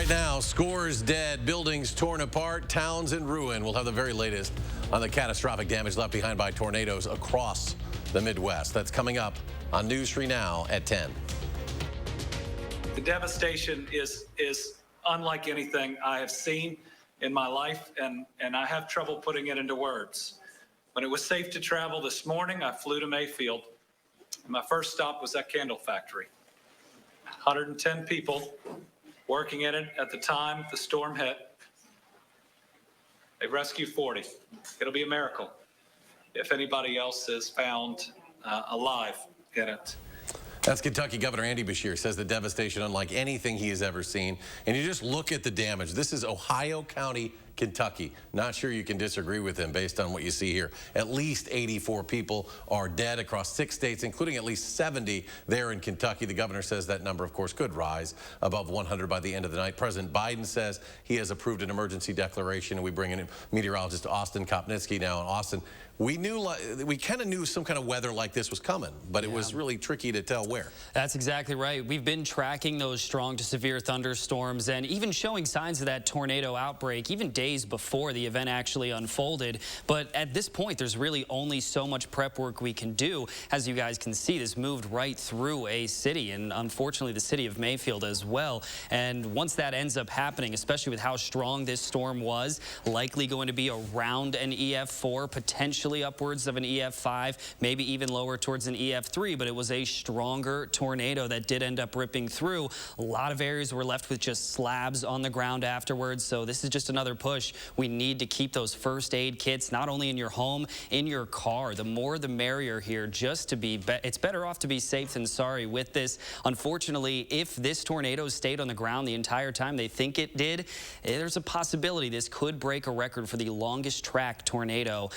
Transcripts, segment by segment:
Right now, scores dead, buildings torn apart, towns in ruin. We'll have the very latest on the catastrophic damage left behind by tornadoes across the Midwest. That's coming up on News 3 Now at 10. The devastation is unlike anything I have seen in my life, and I have trouble putting it into words. When it was safe to travel this morning, I flew to Mayfield. And my first stop was that candle factory. 110 people working in it at the time the storm hit. They rescued 40. It'll be a miracle if anybody else is found alive in it. That's Kentucky Governor Andy Beshear says the devastation unlike anything he has ever seen. And you just look at the damage. This is Ohio County, Kentucky. Not sure you can disagree with him based on what you see here. At least 84 people are dead across 6 states, including at least 70 there in Kentucky. The governor says that number, of course, could rise above 100 by the end of the night. President Biden says he has approved an emergency declaration. And we bring in meteorologist Austin Kopnitsky now. And Austin, we kind of knew some kind of weather like this was coming, but it was really tricky to tell where. That's exactly right. We've been tracking those strong to severe thunderstorms and even showing signs of that tornado outbreak even days before the event actually unfolded. But at this point, there's really only so much prep work we can do. As you guys can see, this moved right through a city, and unfortunately the city of Mayfield as well. And once that ends up happening, especially with how strong this storm was, likely going to be around an EF4, potentially upwards of an EF5, maybe even lower towards an EF3, but it was a stronger tornado that did end up ripping through. A lot of areas were left with just slabs on the ground afterwards, so this is just another push. We need to keep those first aid kits not only in your home, in your car. The more the merrier here, just to be, it's better off to be safe than sorry with this. Unfortunately, if this tornado stayed on the ground the entire time they think it did, there's a possibility this could break a record for the longest track tornado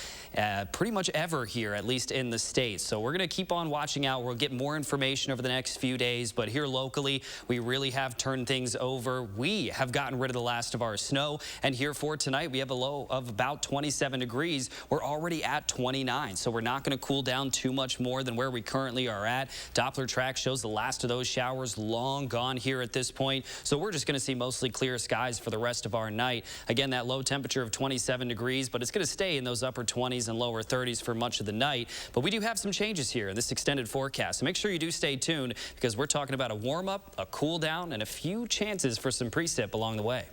pretty much ever here, at least in the States. So we're going to keep on watching out. We'll get more information over the next few days, but here locally, we really have turned things over. We have gotten rid of the last of our snow, and here for tonight, we have a low of about 27 degrees. We're already at 29, so we're not going to cool down too much more than where we currently are at. Doppler track shows the last of those showers long gone here at this point, so we're just going to see mostly clear skies for the rest of our night. Again, that low temperature of 27 degrees, but it's going to stay in those upper 20s and lower 30s for much of the night. But we do have some changes here in this extended forecast, so make sure you do stay tuned because we're talking about a warm-up, a cool-down, and a few chances for some precip along the way.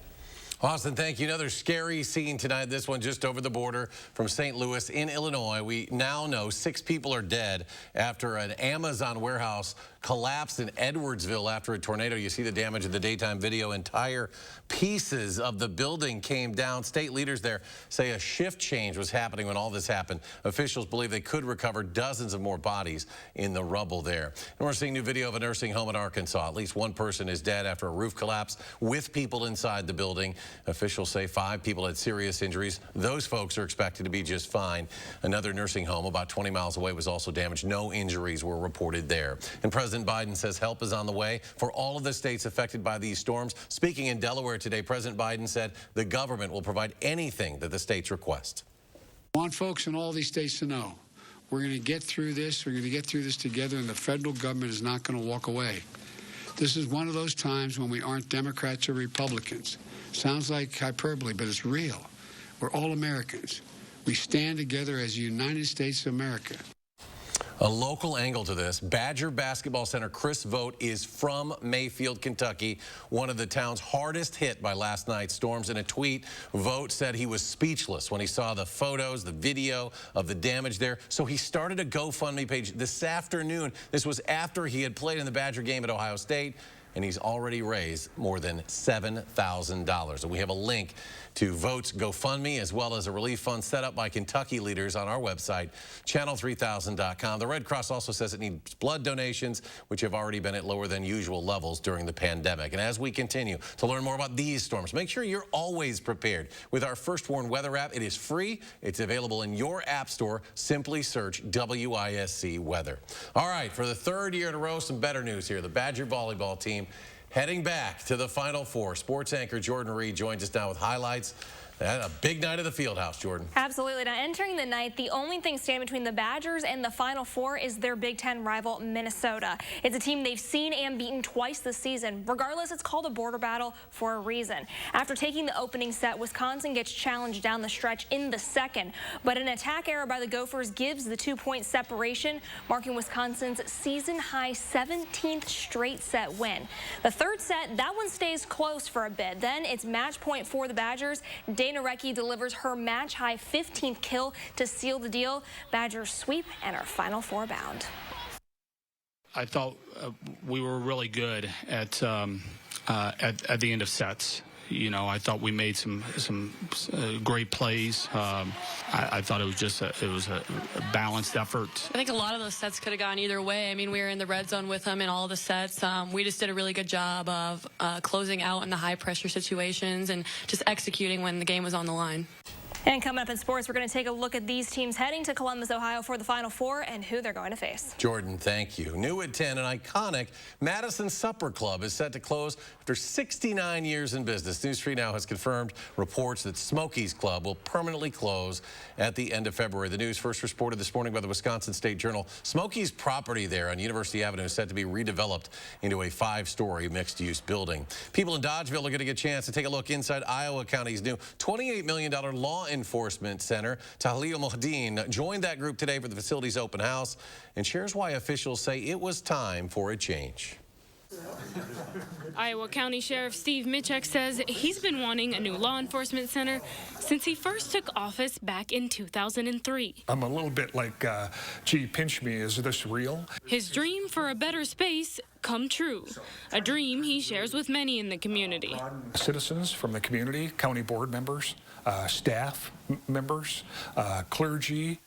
Austin, thank you. Another scary scene tonight. This one just over the border from St. Louis in Illinois. We now know 6 people are dead after an Amazon warehouse collapsed in Edwardsville after a tornado. You see the damage in the daytime video. Entire pieces of the building came down. State leaders there say a shift change was happening when all this happened. Officials believe they could recover dozens of more bodies in the rubble there. And we're seeing new video of a nursing home in Arkansas. At least one person is dead after a roof collapse with people inside the building. Officials say 5 people had serious injuries. Those folks are expected to be just fine. Another nursing home about 20 miles away was also damaged. No injuries were reported there. And President Biden says help is on the way for all of the states affected by these storms. Speaking in Delaware today, President Biden said the government will provide anything that the states request. I want folks in all these states to know we're going to get through this. We're going to get through this together, and the federal government is not going to walk away. This is one of those times when we aren't Democrats or Republicans. Sounds like hyperbole, but it's real. We're all Americans. We stand together as the United States of America. A local angle to this. Badger basketball center Chris Vogt is from Mayfield, Kentucky, one of the town's hardest hit by last night's storms. In a tweet, Vogt said he was speechless when he saw the photos, the video of the damage there. So he started a GoFundMe page this afternoon. This was after he had played in the Badger game at Ohio State, and he's already raised more than $7,000. And we have a link to Vogt's GoFundMe as well as a relief fund set up by Kentucky leaders on our website, channel3000.com. The Red Cross also says it needs blood donations, which have already been at lower than usual levels during the pandemic. And as we continue to learn more about these storms, make sure you're always prepared with our First Warn Weather app. It is free. It's available in your app store. Simply search WISC Weather. All right, for the 3rd year in a row, some better news here. The Badger volleyball team heading back to the Final Four. Sports anchor Jordan Reed joins us now with highlights A big night at the Fieldhouse, Jordan. Absolutely. Now, entering the night, the only thing standing between the Badgers and the Final Four is their Big Ten rival, Minnesota. It's a team they've seen and beaten twice this season. Regardless, it's called a border battle for a reason. After taking the opening set, Wisconsin gets challenged down the stretch in the second, but an attack error by the Gophers gives the 2-point separation, marking Wisconsin's season-high 17th straight set win. The third set, that one stays close for a bit. Then it's match point for the Badgers. JANEWAY delivers her match-high 15th kill to seal the deal. Badgers sweep and are Final Four bound. I thought we were really good at the end of sets. You know, I thought we made some great plays. I thought it was just a balanced effort. I think a lot of those sets could have gone either way. I mean, we were in the red zone with them in all the sets. We just did a really good job of closing out in the high pressure situations and just executing when the game was on the line. And coming up in sports, we're going to take a look at these teams heading to Columbus, Ohio for the Final Four and who they're going to face. Jordan, thank you. New at 10, an iconic Madison Supper Club is set to close after 69 years in business. News 3 Now has confirmed reports that Smokey's Club will permanently close at the end of February. The news first reported this morning by the Wisconsin State Journal. Smokey's property there on University Avenue is set to be redeveloped into a 5-story mixed-use building. People in Dodgeville are going to get a chance to take a look inside Iowa County's new $28 million law enforcement center. Tahlil Mohdin joined that group today for the facility's open house and shares why officials say it was time for a change. Iowa County Sheriff Steve Mitchek says he's been wanting a new law enforcement center since he first took office back in 2003. I'm a little bit like, gee, pinch me, is this real? His dream for a better space come true, a dream he shares with many in the community. Citizens from the community, county board members, staff members, clergy,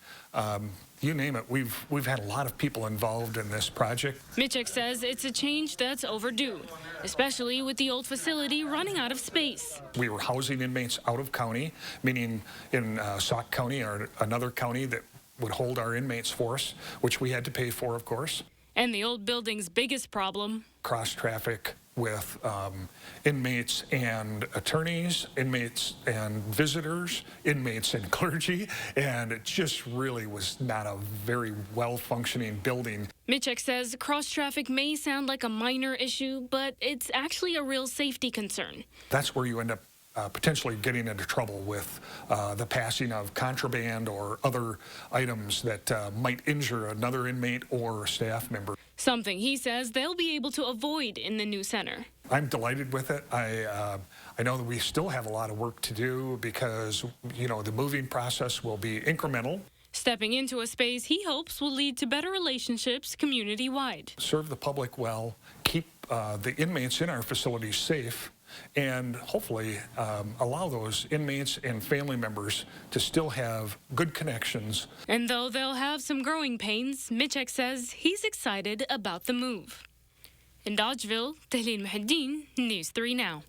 you name it. We've had a lot of people involved in this project. Mitchek says it's a change that's overdue, especially with the old facility running out of space. We were housing inmates out of county, meaning in Sauk County or another county that would hold our inmates for us, which we had to pay for, of course. And the old building's biggest problem? Cross traffic with inmates and attorneys, inmates and visitors, inmates and clergy, and it just really was not a very well-functioning building. Mitchek says cross-traffic may sound like a minor issue, but it's actually a real safety concern. That's where you end up potentially getting into trouble with the passing of contraband or other items that might injure another inmate or a staff member. Something he says they'll be able to avoid in the new center. I'm delighted with it. I know that we still have a lot of work to do because, you know, the moving process will be incremental. Stepping into a space he hopes will lead to better relationships community-wide. Serve the public well, keep the inmates in our facilities safe, and hopefully allow those inmates and family members to still have good connections. And though they'll have some growing pains, Mitchek says he's excited about the move. In Dodgeville, Tahlil Mohdin, News 3 Now.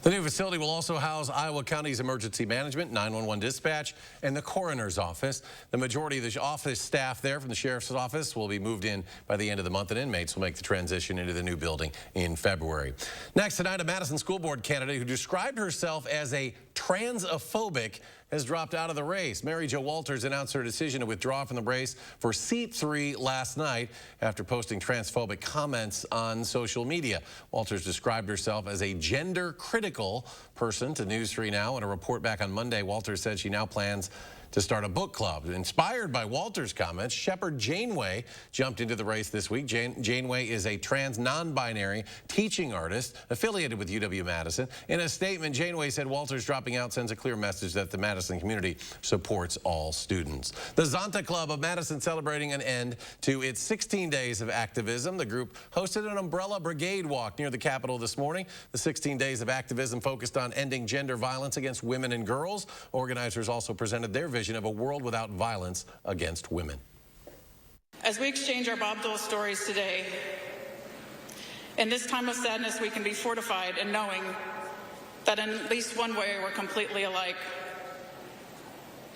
The new facility will also house Iowa County's emergency management, 911 dispatch, and the coroner's office. The majority of the office staff there from the sheriff's office will be moved in by the end of the month, and inmates will make the transition into the new building in February. Next tonight, a Madison school board candidate who described herself as a transphobic has dropped out of the race. Mary Jo Walters announced her decision to withdraw from the race for seat 3 last night after posting transphobic comments on social media. Walters described herself as a gender-critical person to News 3 Now. In a report back on Monday, Walters said she now plans to start a book club. Inspired by Walters' comments, Shepherd Janeway jumped into the race this week. Janeway is a trans non-binary teaching artist affiliated with UW-Madison. In a statement, Janeway said Walters dropping out sends a clear message that the Madison community supports all students. The Zonta Club of Madison celebrating an end to its 16 days of activism. The group hosted an umbrella brigade walk near the Capitol this morning. The 16 days of activism focused on ending gender violence against women and girls. Organizers also presented their vision of a world without violence against women. As we exchange our Bob Dole stories today, in this time of sadness, we can be fortified in knowing that in at least one way we're completely alike.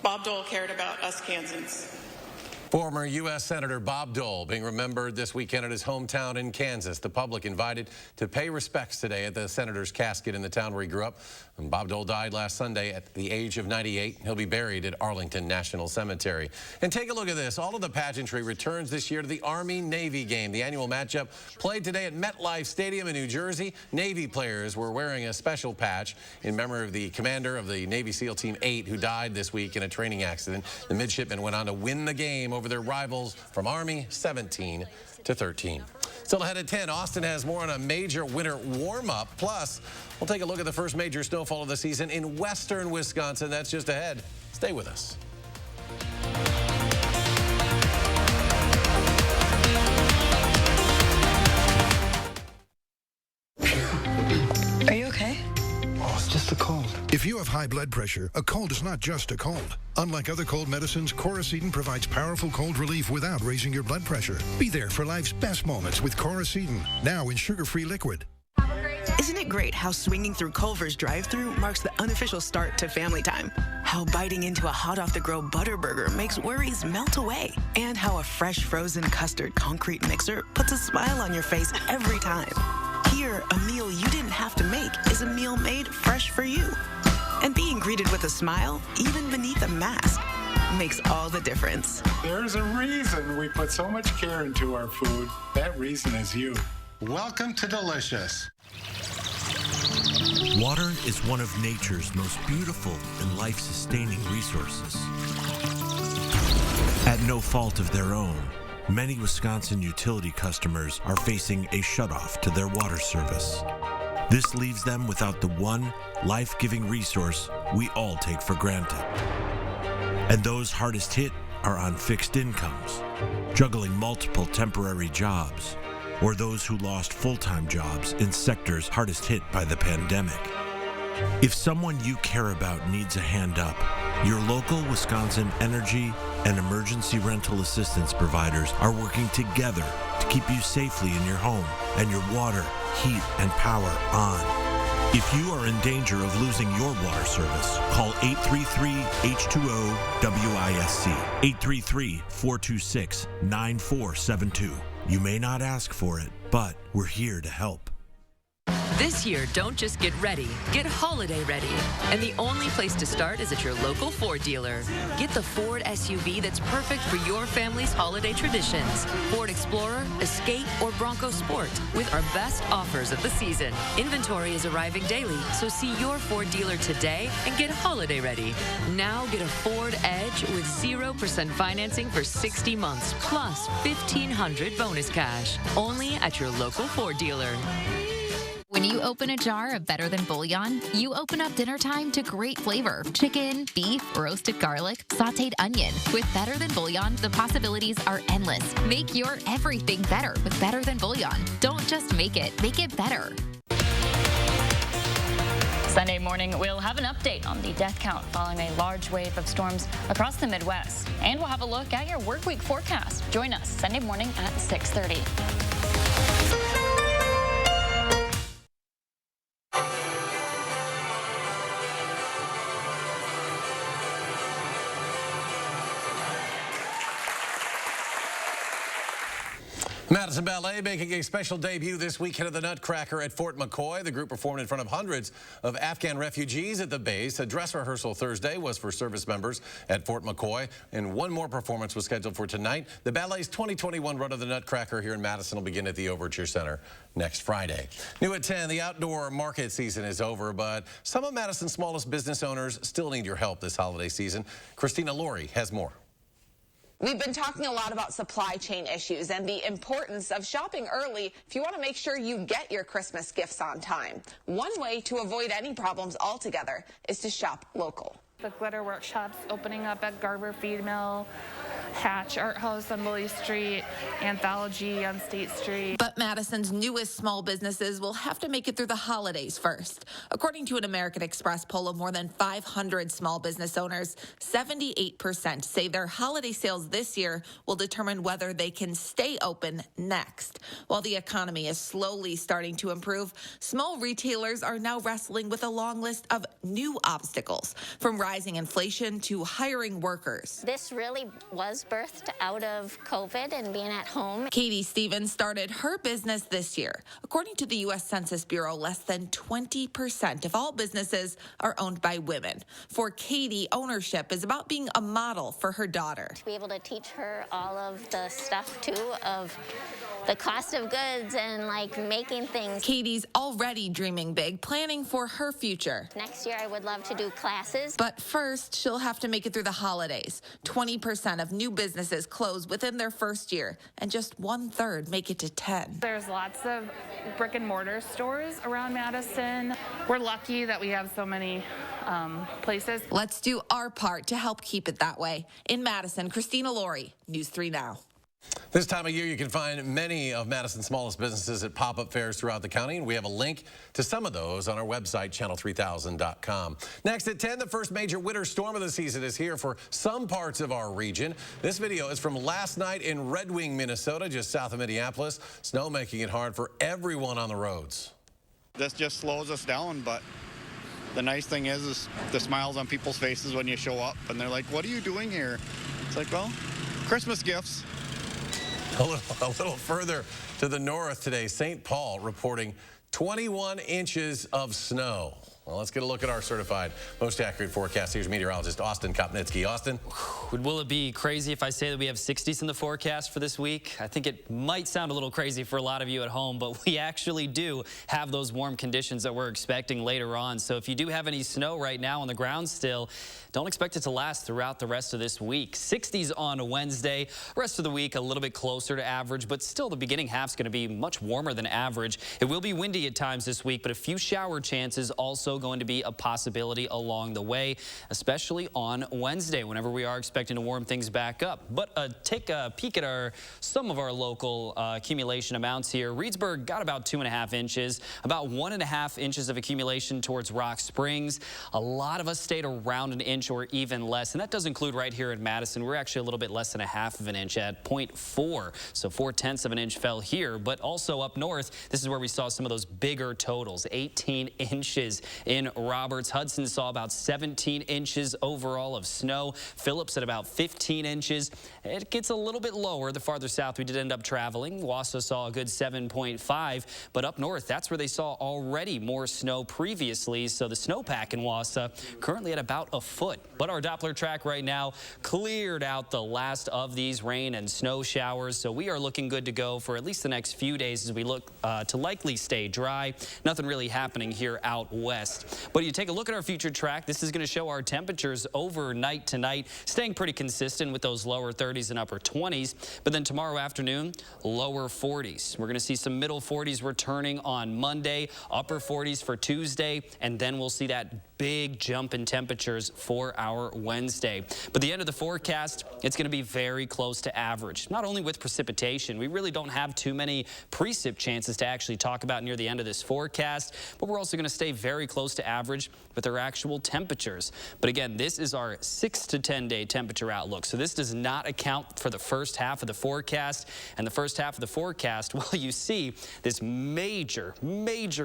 Bob Dole cared about us Kansans. Former U.S. Senator Bob Dole being remembered this weekend at his hometown in Kansas. The public invited to pay respects today at the senator's casket in the town where he grew up. And Bob Dole died last Sunday at the age of 98. He'll be buried at Arlington National Cemetery. And take a look at this. All of the pageantry returns this year to the Army-Navy game. The annual matchup played today at MetLife Stadium in New Jersey. Navy players were wearing a special patch in memory of the commander of the Navy SEAL Team 8 who died this week in a training accident. The midshipmen went on to win the game over their rivals from Army 17-13. Still ahead at 10, Austin has more on a major winter warm-up. Plus, we'll take a look at the first major snowfall of the season in western Wisconsin. That's just ahead. Stay with us. Are you okay? Oh, it's just a cold. If you have high blood pressure, a cold is not just a cold. Unlike other cold medicines, Coracetin provides powerful cold relief without raising your blood pressure. Be there for life's best moments with Coracetin, now in sugar-free liquid. Isn't it great how swinging through Culver's drive-thru marks the unofficial start to family time? How biting into a hot-off-the-grill Butterburger makes worries melt away? And how a fresh frozen custard concrete mixer puts a smile on your face every time? Here, a meal you didn't have to make is a meal made fresh for you. And being greeted with a smile, even beneath a mask, makes all the difference. There's a reason we put so much care into our food. That reason is you. Welcome to Delicious. Water is one of nature's most beautiful and life-sustaining resources. At no fault of their own, many Wisconsin utility customers are facing a shutoff to their water service. This leaves them without the one life-giving resource we all take for granted. And those hardest hit are on fixed incomes, juggling multiple temporary jobs, or those who lost full-time jobs in sectors hardest hit by the pandemic. If someone you care about needs a hand up, your local Wisconsin energy and emergency rental assistance providers are working together to keep you safely in your home and your water, heat, and power on. If you are in danger of losing your water service, call 833-H2O-WISC, 833-426-9472. You may not ask for it, but we're here to help. This year, don't just get ready, get holiday ready. And the only place to start is at your local Ford dealer. Get the Ford SUV that's perfect for your family's holiday traditions. Ford Explorer, Escape, or Bronco Sport with our best offers of the season. Inventory is arriving daily, so see your Ford dealer today and get holiday ready. Now get a Ford Edge with 0% financing for 60 months, plus $1,500 bonus cash. Only at your local Ford dealer. When you open a jar of Better Than Bouillon, you open up dinner time to great flavor. Chicken, beef, roasted garlic, sauteed onion. With Better Than Bouillon, the possibilities are endless. Make your everything better with Better Than Bouillon. Don't just make it better. Sunday morning, we'll have an update on the death count following a large wave of storms across the Midwest. And we'll have a look at your workweek forecast. Join us Sunday morning at 6:30. Madison Ballet making a special debut this weekend at the Nutcracker at Fort McCoy. The group performed in front of hundreds of Afghan refugees at the base. A dress rehearsal Thursday was for service members at Fort McCoy, and one more performance was scheduled for tonight. The ballet's 2021 run of the Nutcracker here in Madison will begin at the Overture Center next Friday. New at 10, the outdoor market season is over, but some of Madison's smallest business owners still need your help this holiday season. Christina Laurie has more. We've been talking a lot about supply chain issues and the importance of shopping early if you want to make sure you get your Christmas gifts on time. One way to avoid any problems altogether is to shop local. The glitter workshops opening up at Garber Feed Mill, Hatch Art House on Willie Street, Anthology on State Street. But Madison's newest small businesses will have to make it through the holidays first. According to an American Express poll of more than 500 small business owners, 78% say their holiday sales this year will determine whether they can stay open next. While the economy is slowly starting to improve, small retailers are now wrestling with a long list of new obstacles, from rising inflation to hiring workers. This really was was birthed out of COVID and being at home. Katie Stevens started her business this year. According to the U.S. Census Bureau, less than 20% of all businesses are owned by women. For Katie, ownership is about being a model for her daughter. To be able to teach her all of the stuff, too, of the cost of goods and, like, making things. Katie's already dreaming big, planning for her future. Next year, I would love to do classes. But first, she'll have to make it through the holidays. 20% of new businesses close within their first year, and just 1/3 make it to 10. There's lots of brick and mortar stores around Madison. We're lucky that we have so many places. Let's do our part to help keep it that way. In Madison, Christina Laurie, News 3 Now. This time of year, you can find many of Madison's smallest businesses at pop-up fairs throughout the county, and we have a link to some of those on our website, channel3000.com. Next at 10, the first major winter storm of the season is here for some parts of our region. This video is from last night in Red Wing, Minnesota, just south of Minneapolis. Snow making it hard for everyone on the roads. This just slows us down, but the nice thing is the smiles on people's faces when you show up, and they're like, what are you doing here? It's like, well, Christmas gifts. A little further to the north today, St. Paul reporting 21 inches of snow. Well, let's get a look at our certified most accurate forecast. Here's meteorologist Austin Kopnitsky. Austin? Will it be crazy if I say that we have 60s in the forecast for this week? I think it might sound a little crazy for a lot of you at home, but we actually do have those warm conditions that we're expecting later on. So if you do have any snow right now on the ground still, don't expect it to last throughout the rest of this week. 60s on Wednesday. Rest of the week a little bit closer to average, but still the beginning half's going to be much warmer than average. It will be windy at times this week, but a few shower chances also going to be a possibility along the way, especially on Wednesday whenever we are expecting to warm things back up. But take a peek at some of our local accumulation amounts here. Reedsburg got about 2.5 inches, about 1.5 inches of accumulation towards Rock Springs. A lot of us stayed around an inch or even less, and that does include right here in Madison. We're actually a little bit less than 1/2 of an inch at 0.4, so 0.4 of an inch fell here. But also up north, this is where we saw some of those bigger totals, 18 inches in Roberts. Hudson saw about 17 inches overall of snow. Phillips at about 15 inches. It gets a little bit lower the farther south we did end up traveling. Wausau saw a good 7.5, but up north, that's where they saw already more snow previously. So the snowpack in Wausau currently at about a foot. But our Doppler track right now cleared out the last of these rain and snow showers. So we are looking good to go for at least the next few days as we look to likely stay dry. Nothing really happening here out west. But you take a look at our future track, this is going to show our temperatures overnight tonight, staying pretty consistent with those lower 30s and upper 20s. But then tomorrow afternoon, lower 40s. We're going to see some middle 40s returning on Monday, upper 40s for Tuesday, and then we'll see that big jump in temperatures for our Wednesday. But the end of the forecast, it's going to be very close to average. Not only with precipitation, we really don't have too many precip chances to actually talk about near the end of this forecast, but we're also going to stay very close to average with our actual temperatures. But again, this is our 6 to 10 day temperature outlook. So this does not account for the first half of the forecast. And the first half of the forecast, well, you see this major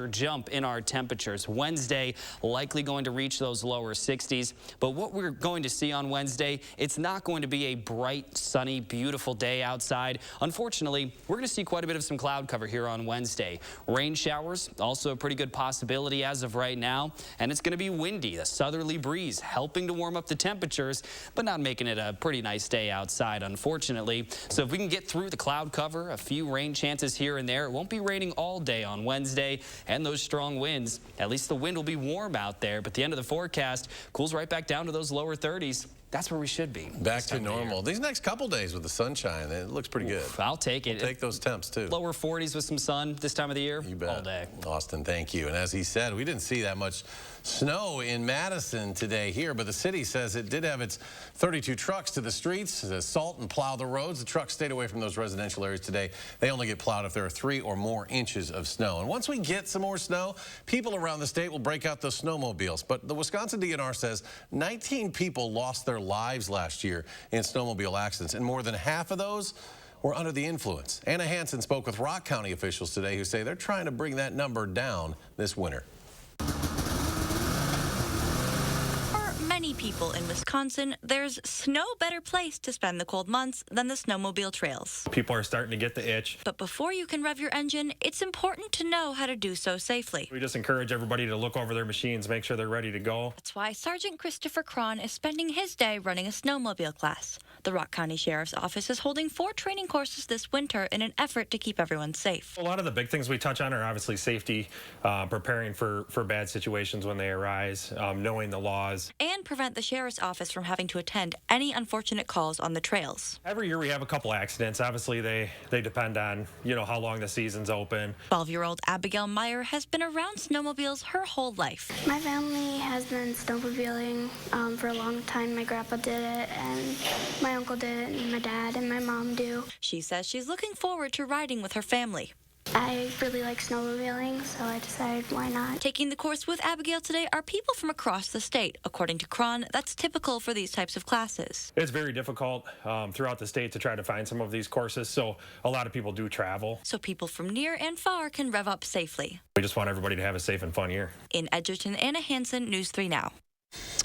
jump in our temperatures. Wednesday, likely going to reach those lower 60s. But what we're going to see on Wednesday, it's not going to be a bright, sunny, beautiful day outside. Unfortunately, we're going to see quite a bit of some cloud cover here on Wednesday. Rain showers, also a pretty good possibility as of right now. And it's going to be windy, a southerly breeze helping to warm up the temperatures, but not making it a pretty nice day outside, unfortunately. So if we can get through the cloud cover, a few rain chances here and there, it won't be raining all day on Wednesday, and those strong winds, at least the wind will be warm out there. But the end of the forecast cools right back down to those lower 30s. That's where we should be. Back to normal. These next couple days with the sunshine, it looks pretty good. I'll take it. We'll take those temps, too. Lower 40s with some sun this time of the year. You bet. All day. Austin, thank you. And as he said, we didn't see that much snow in Madison today here, but the city says it did have its 32 trucks to the streets to salt and plow the roads. The trucks stayed away from those residential areas today. They only get plowed if there are 3 or more inches of snow. And once we get some more snow, people around the state will break out those snowmobiles. But the Wisconsin DNR says 19 people lost their lives last year in snowmobile accidents, and more than half of those were under the influence. Anna Hansen spoke with Rock County officials today who say they're trying to bring that number down this winter. Many people in Wisconsin, there's no better place to spend the cold months than the snowmobile trails. People are starting to get the itch. But before you can rev your engine, it's important to know how to do so safely. We just encourage everybody to look over their machines, make sure they're ready to go. That's why Sergeant Christopher Cron is spending his day running a snowmobile class. The Rock County Sheriff's Office is holding 4 training courses this winter in an effort to keep everyone safe. A lot of the big things we touch on are obviously safety, preparing for bad situations when they arise, knowing the laws. And prevent the Sheriff's Office from having to attend any unfortunate calls on the trails. Every year we have a couple accidents. Obviously they depend on, how long the season's open. 12-year-old Abigail Meyer has been around snowmobiles her whole life. My family has been snowmobiling for a long time. My grandpa did it, and my uncle did it, and my dad and my mom do. She says she's looking forward to riding with her family. I really like snowmobiling, so I decided why not. Taking the course with Abigail today are people from across the state. According to Cron, that's typical for these types of classes. It's very difficult throughout the state to try to find some of these courses, so a lot of people do travel. So people from near and far can rev up safely. We just want everybody to have a safe and fun year. In Edgerton, Anna Hansen, News 3 Now.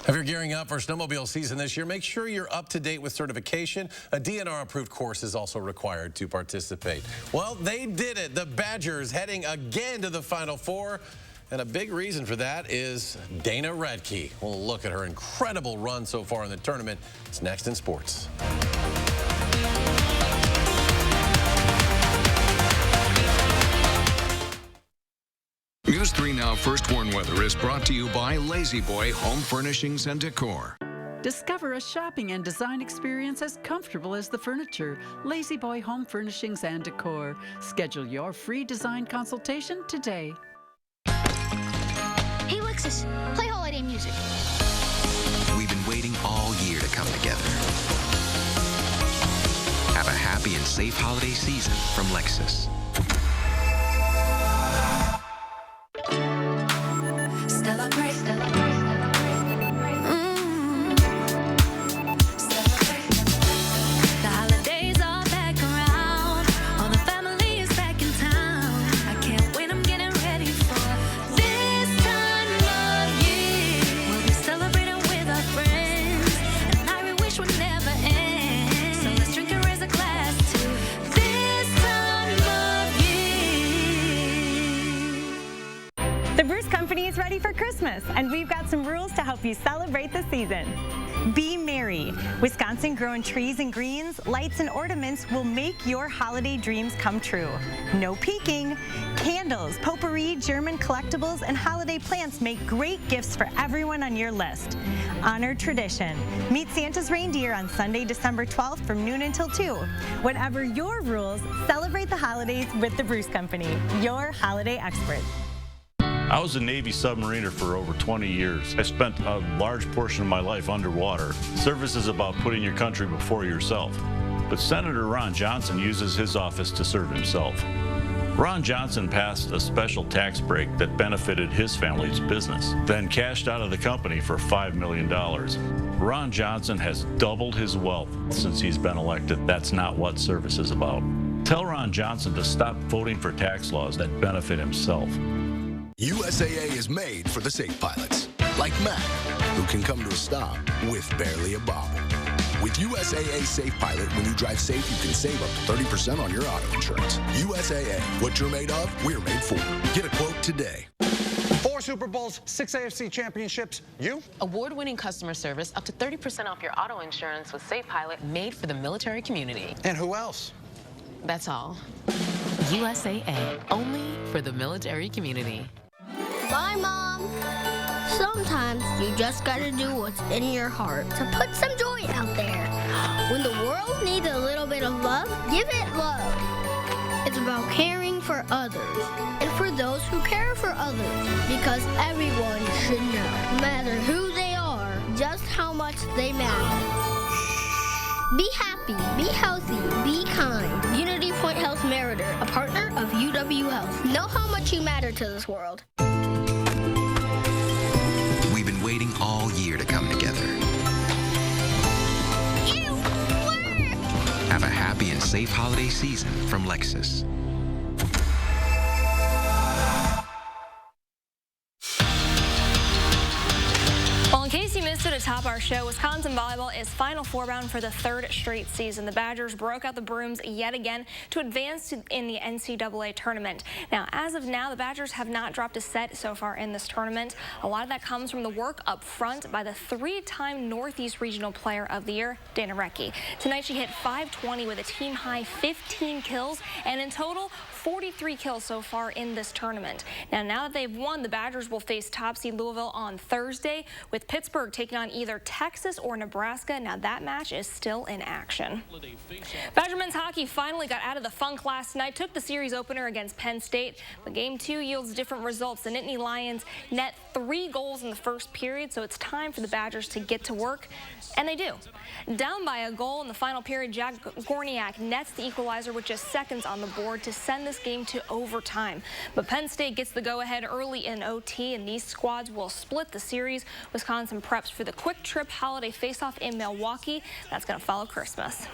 If you're gearing up for snowmobile season this year, make sure you're up to date with certification. A DNR-approved course is also required to participate. Well, they did it. The Badgers heading again to the Final Four. And a big reason for that is Dana Redke. We'll look at her incredible run so far in the tournament. It's next in sports. News 3 Now First Warn Weather is brought to you by Lazy Boy Home Furnishings and Decor. Discover a shopping and design experience as comfortable as the furniture. Lazy Boy Home Furnishings and Decor. Schedule your free design consultation today. Hey, Lexus, play holiday music. We've been waiting all year to come together. Have a happy and safe holiday season from Lexus. Ready for Christmas, and we've got some rules to help you celebrate the season. Be merry. Wisconsin-grown trees and greens, lights and ornaments will make your holiday dreams come true. No peeking. Candles, potpourri, German collectibles, and holiday plants make great gifts for everyone on your list. Honor tradition. Meet Santa's reindeer on Sunday, December 12th from noon until 2. Whatever your rules, celebrate the holidays with the Bruce Company, your holiday experts. I was a Navy submariner for over 20 years. I spent a large portion of my life underwater. Service is about putting your country before yourself. But Senator Ron Johnson uses his office to serve himself. Ron Johnson passed a special tax break that benefited his family's business, then cashed out of the company for $5 million. Ron Johnson has doubled his wealth since he's been elected. That's not what service is about. Tell Ron Johnson to stop voting for tax laws that benefit himself. USAA is made for the safe pilots, like Matt, who can come to a stop with barely a bobble. With USAA Safe Pilot, when you drive safe, you can save up to 30% on your auto insurance. USAA, what you're made of, we're made for. Get a quote today. 4 Super Bowls, 6 AFC championships. You? Award-winning customer service, up to 30% off your auto insurance with Safe Pilot, made for the military community. And who else? That's all. USAA, only for the military community. Bye, Mom. Sometimes you just gotta do what's in your heart to put some joy out there. When the world needs a little bit of love, give it love. It's about caring for others and for those who care for others, because everyone should know, no matter who they are, just how much they matter. Be happy, be healthy, be kind. Unity Point Health Meritor, a partner of UW Health. Know how much you matter to this world. We've been waiting all year to come together. Ew, work! Have a happy and safe holiday season from Lexus. Well, in case you missed Also to top our show, Wisconsin volleyball is Final Four bound for the third straight season. The Badgers broke out the brooms yet again to advance in the NCAA tournament. Now, as of now, the Badgers have not dropped a set so far in this tournament. A lot of that comes from the work up front by the three-time Northeast Regional Player of the Year, Dana Rettke. Tonight, she hit .520 with a team-high 15 kills, and in total, 43 kills so far in this tournament. Now that they've won, the Badgers will face top seed Louisville on Thursday, with Pittsburgh taking on either Texas or Nebraska. Now that match is still in action. Badger men's hockey finally got out of the funk last night, took the series opener against Penn State, but Game 2 yields different results. The Nittany Lions net 3 goals in the first period, so it's time for the Badgers to get to work, and they do. Down by a goal in the final period, Jack Gorniak nets the equalizer with just seconds on the board to send this game to overtime. But Penn State gets the go-ahead early in OT, and these squads will split the series. Wisconsin preps for the Quick Trip holiday face-off in Milwaukee. That's going to follow Christmas.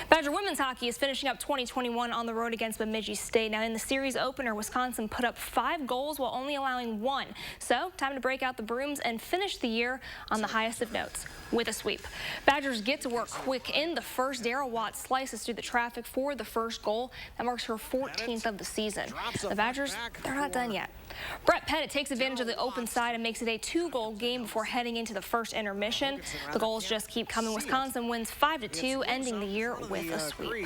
Badger women's hockey is finishing up 2021 on the road against Bemidji State. Now, in the series opener, Wisconsin put up 5 goals while only allowing 1. So, time to break out the brooms and finish the year on the highest of notes with a sweep. Badgers get to work quick in the first. Darryl Watt slices through the traffic for the first goal. That marks her 14th of the season. The Badgers, they're not done yet. Brett Pettit takes advantage of the open side and makes it a 2-goal game before heading into the first intermission. The goals just keep coming. Wisconsin wins 5-2, ending the year with a sweep.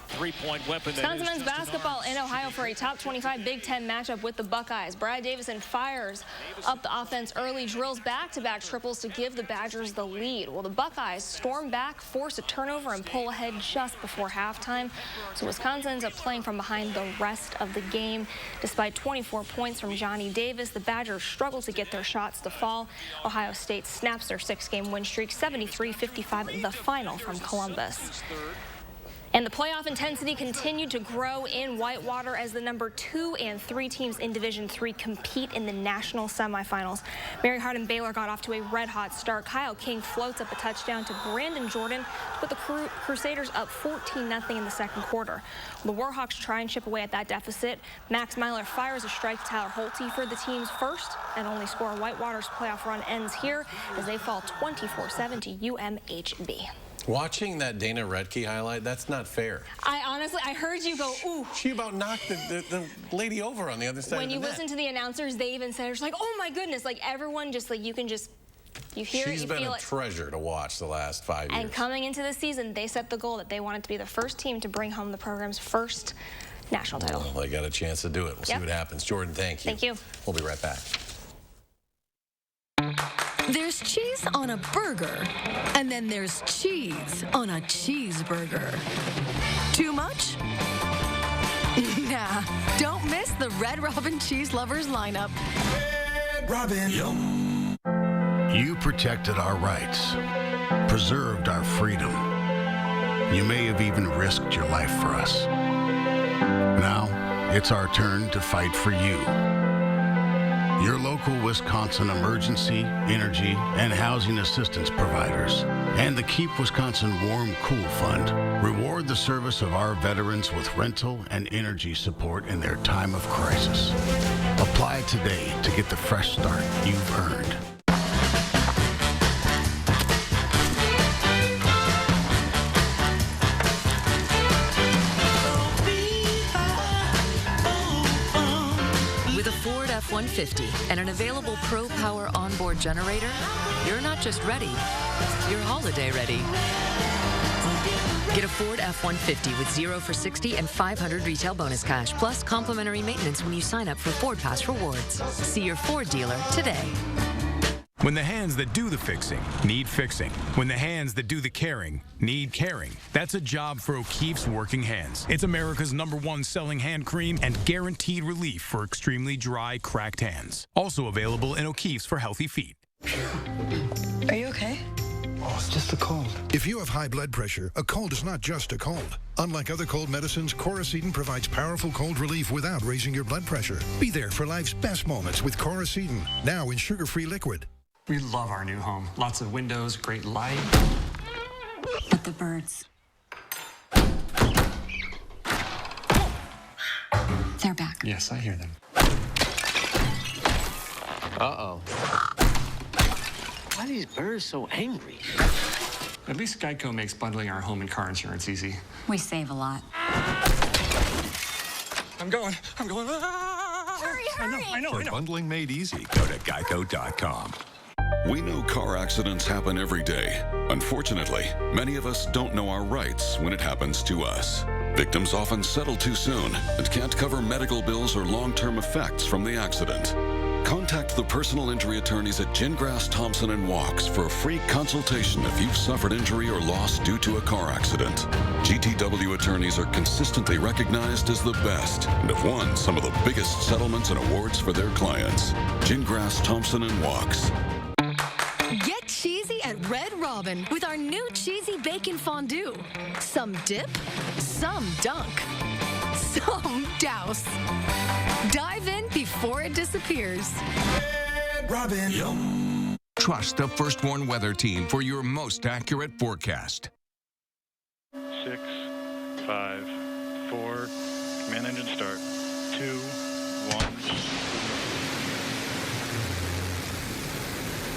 Three-point weapon. Wisconsin men's basketball in Ohio for a top 25 Big Ten matchup with the Buckeyes. Brad Davison fires up the offense early, drills back-to-back triples to give the Badgers the lead. Well, the Buckeyes storm back, force a turnover, and pull ahead just before halftime. So Wisconsin ends up playing from behind the rest of the game. Despite 24 points from Johnny Davis, the Badgers struggle to get their shots to fall. Ohio State snaps their 6-game win streak, 73-55, the final from Columbus. And the playoff intensity continued to grow in Whitewater as the number 2 and 3 teams in Division III compete in the national semifinals. Mary Hardin Baylor got off to a red-hot start. Kyle King floats up a touchdown to Brandon Jordan to put the Crusaders up 14-0 in the second quarter. The Warhawks try and chip away at that deficit. Max Myler fires a strike to Tyler Holte for the team's first and only score. Whitewater's playoff run ends here as they fall 24-7 to UMHB. Watching that Dana Rettke highlight, that's not fair. I heard you go, ooh. She about knocked the lady over on the other side of the net. When you listen to the announcers, they even said, it's like, oh my goodness, like everyone just like, you hear it, you feel it. She's been a treasure to watch the last 5 years. And coming into the season, they set the goal that they wanted to be the first team to bring home the program's first national title. Well, they got a chance to do it. We'll see what happens. Jordan, thank you. Thank you. We'll be right back. There's cheese on a burger, and then there's cheese on a cheeseburger. Too much? Nah, don't miss the Red Robin Cheese Lovers lineup. Red Robin. Yum. You protected our rights, preserved our freedom. You may have even risked your life for us. Now, it's our turn to fight for you. Your local Wisconsin emergency, energy, and housing assistance providers, and the Keep Wisconsin Warm Cool Fund reward the service of our veterans with rental and energy support in their time of crisis. Apply today to get the fresh start you've earned. F-150 and an available Pro Power onboard generator, you're not just ready, you're holiday ready. Get a Ford F-150 with 0 for 60 and 500 retail bonus cash, plus complimentary maintenance when you sign up for Ford Pass Rewards. See your Ford dealer today. When the hands that do the fixing need fixing. When the hands that do the caring need caring. That's a job for O'Keeffe's Working Hands. It's America's #1 selling hand cream and guaranteed relief for extremely dry, cracked hands. Also available in O'Keeffe's for healthy feet. Are you okay? Oh, it's just a cold. If you have high blood pressure, a cold is not just a cold. Unlike other cold medicines, Coracetin provides powerful cold relief without raising your blood pressure. Be there for life's best moments with Coracetin, now in sugar-free liquid. We love our new home. Lots of windows, great light. But the birds. They're back. Yes, I hear them. Uh-oh. Why are these birds so angry? At least Geico makes bundling our home and car insurance easy. We save a lot. I'm going. Hurry, hurry! I know. For bundling made easy, go to geico.com. We know car accidents happen every day. Unfortunately, many of us don't know our rights when it happens to us. Victims often settle too soon and can't cover medical bills or long-term effects from the accident. Contact the personal injury attorneys at Gingras, Thompson & Walks for a free consultation if you've suffered injury or loss due to a car accident. GTW attorneys are consistently recognized as the best and have won some of the biggest settlements and awards for their clients. Gingras, Thompson & Walks. Get cheesy at Red Robin with our new cheesy bacon fondue. Some dip, some dunk, some douse. Dive in before it disappears. Red Robin. Yum. Trust the First Warn Weather Team for your most accurate forecast. 6, 5, 4, command engine start. 2, 1.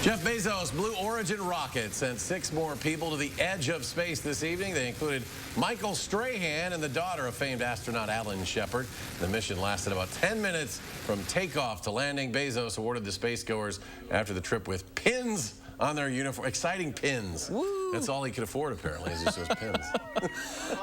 Jeff Bezos' Blue Origin rocket sent 6 more people to the edge of space this evening. They included Michael Strahan and the daughter of famed astronaut Alan Shepard. The mission lasted about 10 minutes from takeoff to landing. Bezos awarded the spacegoers after the trip with pins on their uniform. Exciting pins. Woo. That's all he could afford, apparently, is just those pins.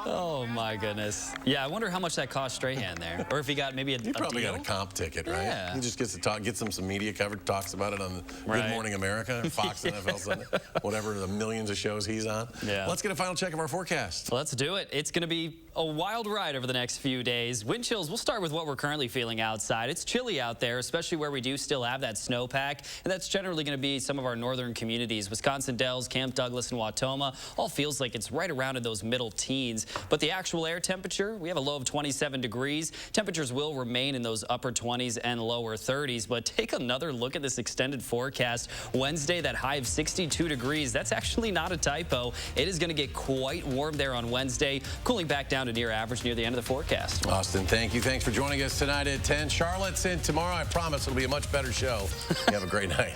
Oh, my goodness. Yeah, I wonder how much that cost Strahan there. Or if he got maybe a He probably deal? got a comp ticket, right? Yeah. He just gets to talk, get some media coverage, talks about it on Right. Good Morning America, or Fox NFL Sunday, whatever the millions of shows he's on. Yeah. Let's get a final check of our forecast. Let's do it. It's going to be a wild ride over the next few days. Wind chills, we'll start with what we're currently feeling outside. It's chilly out there, especially where we do still have that snowpack, and that's generally going to be some of our northern communities. Wisconsin Dells, Camp Douglas, and Wautoma all feels like it's right around in those middle teens. But the actual air temperature, we have a low of 27 degrees. Temperatures will remain in those upper 20s and lower 30s. But take another look at this extended forecast. Wednesday, that high of 62 degrees. That's actually not a typo. It is going to get quite warm there on Wednesday, cooling back down to near average near the end of the forecast. Austin, thank you. Thanks for joining us tonight at 10. Charlotte's in tomorrow. I promise it'll be a much better show. You have a great night.